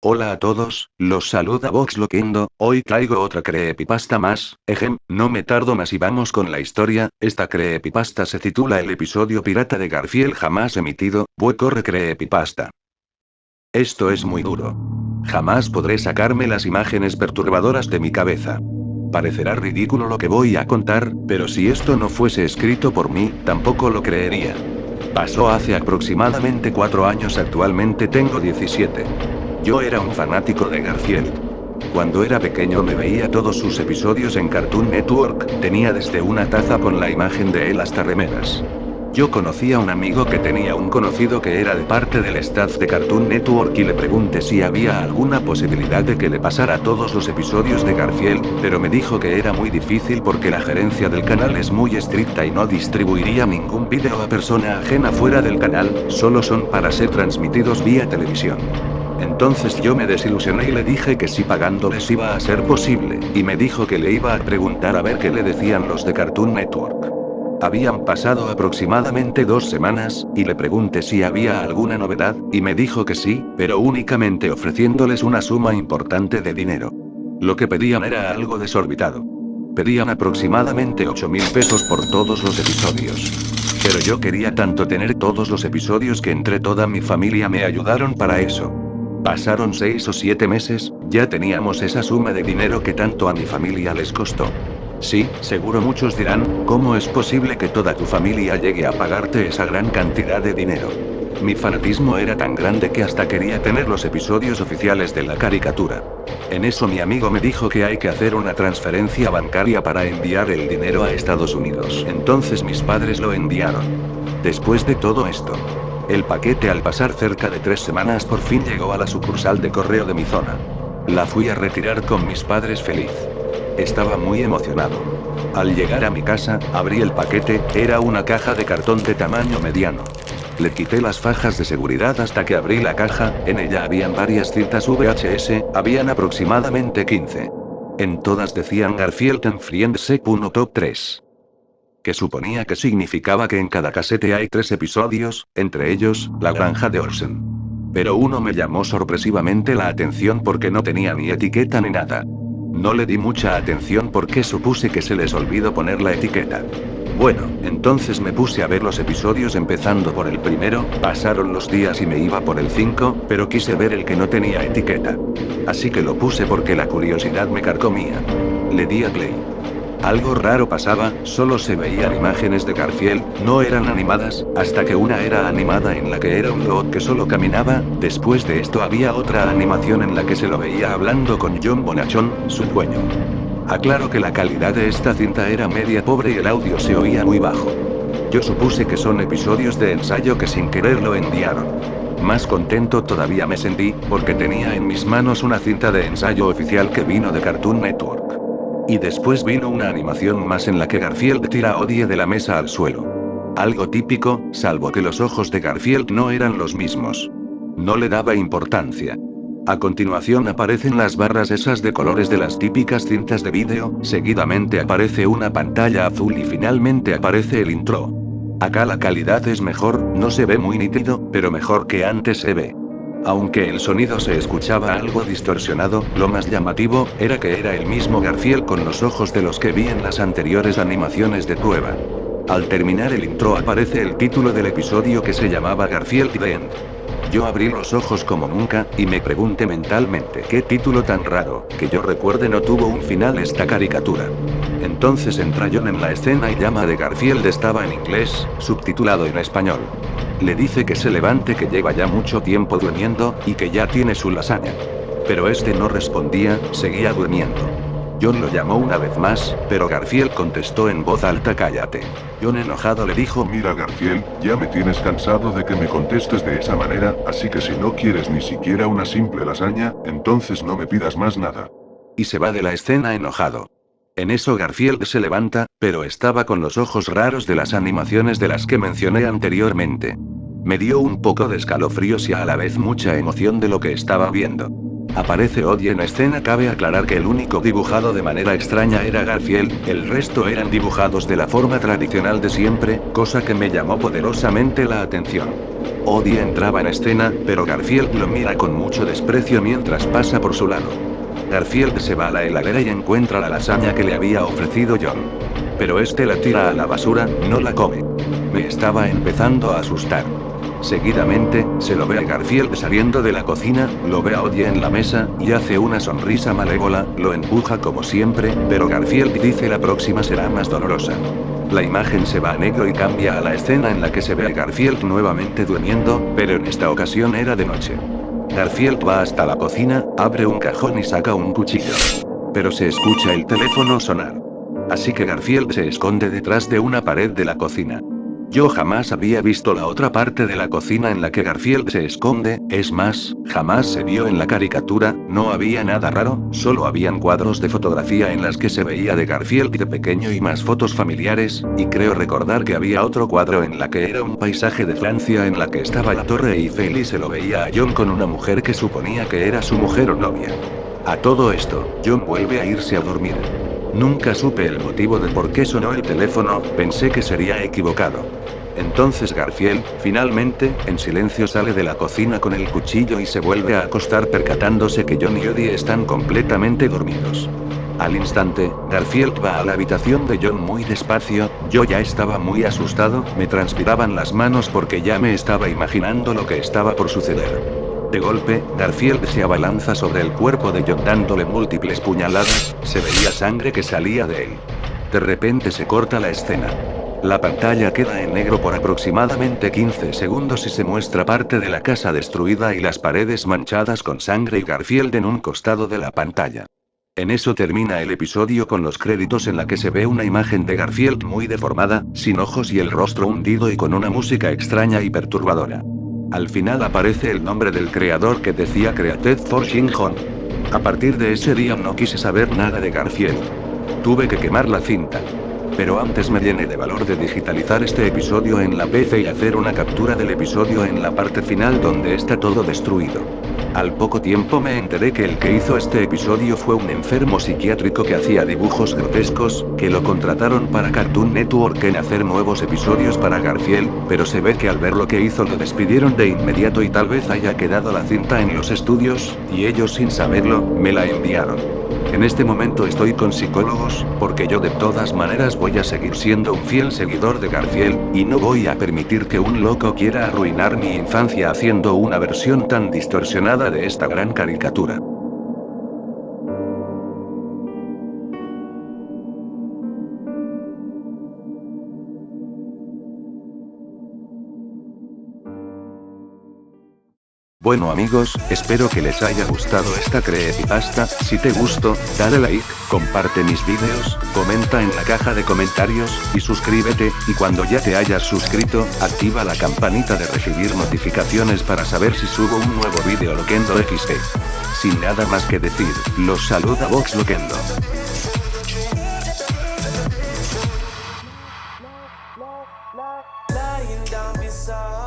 Hola a todos, los saluda Vox Loquendo. Hoy traigo otra creepypasta más. No me tardo más y vamos con la historia. Esta creepypasta se titula El episodio pirata de Garfield jamás emitido. Corre creepypasta. Esto es muy duro. Jamás podré sacarme las imágenes perturbadoras de mi cabeza. Parecerá ridículo lo que voy a contar, pero si esto no fuese escrito por mí, tampoco lo creería. Pasó hace aproximadamente 4 años, actualmente tengo 17. Yo era un fanático de Garfield. Cuando era pequeño me veía todos sus episodios en Cartoon Network, tenía desde una taza con la imagen de él hasta remeras. Yo conocí a un amigo que tenía un conocido que era de parte del staff de Cartoon Network y le pregunté si había alguna posibilidad de que le pasara todos los episodios de Garfield, pero me dijo que era muy difícil porque la gerencia del canal es muy estricta y no distribuiría ningún vídeo a persona ajena fuera del canal, solo son para ser transmitidos vía televisión. Entonces yo me desilusioné y le dije que sí, pagándoles iba a ser posible, y me dijo que le iba a preguntar a ver qué le decían los de Cartoon Network. Habían pasado aproximadamente 2 semanas, y le pregunté si había alguna novedad, y me dijo que sí, pero únicamente ofreciéndoles una suma importante de dinero. Lo que pedían era algo desorbitado. Pedían aproximadamente 8.000 pesos por todos los episodios. Pero yo quería tanto tener todos los episodios que entre toda mi familia me ayudaron para eso. Pasaron 6 o 7 meses, ya teníamos esa suma de dinero que tanto a mi familia les costó. Sí, seguro muchos dirán, ¿cómo es posible que toda tu familia llegue a pagarte esa gran cantidad de dinero? Mi fanatismo era tan grande que hasta quería tener los episodios oficiales de la caricatura. En eso mi amigo me dijo que hay que hacer una transferencia bancaria para enviar el dinero a Estados Unidos. Entonces mis padres lo enviaron. Después de todo esto, el paquete, al pasar cerca de 3 semanas, por fin llegó a la sucursal de correo de mi zona. La fui a retirar con mis padres feliz. Estaba muy emocionado. Al llegar a mi casa, abrí el paquete, era una caja de cartón de tamaño mediano. Le quité las fajas de seguridad hasta que abrí la caja, en ella habían varias cintas VHS, habían aproximadamente 15. En todas decían Garfield and Friends Sec 1 Top 3. Que suponía que significaba que en cada casete hay 3 episodios, entre ellos, La Granja de Olsen. Pero uno me llamó sorpresivamente la atención porque no tenía ni etiqueta ni nada. No le di mucha atención porque supuse que se les olvidó poner la etiqueta. Bueno, entonces me puse a ver los episodios empezando por el primero, pasaron los días y me iba por el 5, pero quise ver el que no tenía etiqueta. Así que lo puse porque la curiosidad me carcomía. Le di a play. Algo raro pasaba, solo se veían imágenes de Garfield, no eran animadas, hasta que una era animada en la que era un robot que solo caminaba. Después de esto había otra animación en la que se lo veía hablando con John Bonachon, su dueño. Aclaro que la calidad de esta cinta era media pobre y el audio se oía muy bajo. Yo supuse que son episodios de ensayo que sin querer lo enviaron. Más contento todavía me sentí, porque tenía en mis manos una cinta de ensayo oficial que vino de Cartoon Network. Y después vino una animación más en la que Garfield tira a Odie de la mesa al suelo. Algo típico, salvo que los ojos de Garfield no eran los mismos. No le daba importancia. A continuación aparecen las barras esas de colores de las típicas cintas de vídeo, seguidamente aparece una pantalla azul y finalmente aparece el intro. Acá la calidad es mejor, no se ve muy nítido, pero mejor que antes se ve. Aunque el sonido se escuchaba algo distorsionado, lo más llamativo, era que era el mismo Garfield con los ojos de los que vi en las anteriores animaciones de prueba. Al terminar el intro aparece el título del episodio que se llamaba Garfield The End. Yo abrí los ojos como nunca, y me pregunté mentalmente qué título tan raro, que yo recuerde no tuvo un final esta caricatura. Entonces entra John en la escena y llama de Garfield estaba en inglés, subtitulado en español. Le dice que se levante, que lleva ya mucho tiempo durmiendo, y que ya tiene su lasaña. Pero este no respondía, seguía durmiendo. John lo llamó una vez más, pero Garfield contestó en voz alta cállate. John enojado le dijo Mira Garfield, ya me tienes cansado de que me contestes de esa manera, así que si no quieres ni siquiera una simple lasaña, entonces no me pidas más nada. y se va de la escena enojado. En eso Garfield se levanta, pero estaba con los ojos raros de las animaciones de las que mencioné anteriormente. Me dio un poco de escalofríos y a la vez mucha emoción de lo que estaba viendo. Aparece Odie en escena. Cabe aclarar que el único dibujado de manera extraña era Garfield, el resto eran dibujados de la forma tradicional de siempre, cosa que me llamó poderosamente la atención. Odie entraba en escena, pero Garfield lo mira con mucho desprecio mientras pasa por su lado. Garfield se va a la heladera y encuentra la lasaña que le había ofrecido John. Pero este la tira a la basura, no la come. Me estaba empezando a asustar. Seguidamente, se lo ve a Garfield saliendo de la cocina, lo ve a Odie en la mesa, y hace una sonrisa malévola, lo empuja como siempre, pero Garfield dice la próxima será más dolorosa. La imagen se va a negro y cambia a la escena en la que se ve a Garfield nuevamente durmiendo, pero en esta ocasión era de noche. Garfield va hasta la cocina, abre un cajón y saca un cuchillo. Pero se escucha el teléfono sonar. Así que Garfield se esconde detrás de una pared de la cocina. Yo jamás había visto la otra parte de la cocina en la que Garfield se esconde, es más, jamás se vio en la caricatura, no había nada raro, solo habían cuadros de fotografía en las que se veía de Garfield de pequeño y más fotos familiares, y creo recordar que había otro cuadro en la que era un paisaje de Francia en la que estaba la Torre Eiffel y se lo veía a John con una mujer que suponía que era su mujer o novia. A todo esto, John vuelve a irse a dormir. Nunca supe el motivo de por qué sonó el teléfono, pensé que sería equivocado. Entonces Garfield, finalmente, en silencio sale de la cocina con el cuchillo y se vuelve a acostar percatándose que John y Odie están completamente dormidos. Al instante, Garfield va a la habitación de John muy despacio, yo ya estaba muy asustado, me transpiraban las manos porque ya me estaba imaginando lo que estaba por suceder. De golpe, Garfield se abalanza sobre el cuerpo de John dándole múltiples puñaladas, se veía sangre que salía de él. De repente se corta la escena. La pantalla queda en negro por aproximadamente 15 segundos y se muestra parte de la casa destruida y las paredes manchadas con sangre y Garfield en un costado de la pantalla. En eso termina el episodio con los créditos en la que se ve una imagen de Garfield muy deformada, sin ojos y el rostro hundido y con una música extraña y perturbadora. Al final aparece el nombre del creador que decía Created for Shin Hong. A partir de ese día no quise saber nada de Garfield. Tuve que quemar la cinta. Pero antes me llené de valor de digitalizar este episodio en la PC y hacer una captura del episodio en la parte final donde está todo destruido. Al poco tiempo me enteré que el que hizo este episodio fue un enfermo psiquiátrico que hacía dibujos grotescos, que lo contrataron para Cartoon Network en hacer nuevos episodios para Garfield, pero se ve que al ver lo que hizo lo despidieron de inmediato y tal vez haya quedado la cinta en los estudios, y ellos sin saberlo, me la enviaron. En este momento estoy con psicólogos, porque yo de todas maneras voy a seguir siendo un fiel seguidor de Garfield, y no voy a permitir que un loco quiera arruinar mi infancia haciendo una versión tan distorsionada de esta gran caricatura. Bueno amigos, espero que les haya gustado esta creepypasta, si te gustó, dale like, comparte mis vídeos, comenta en la caja de comentarios, y suscríbete, y cuando ya te hayas suscrito, activa la campanita de recibir notificaciones para saber si subo un nuevo vídeo Loquendo XD. Sin nada más que decir, los saluda Vox Loquendo. Lying down beside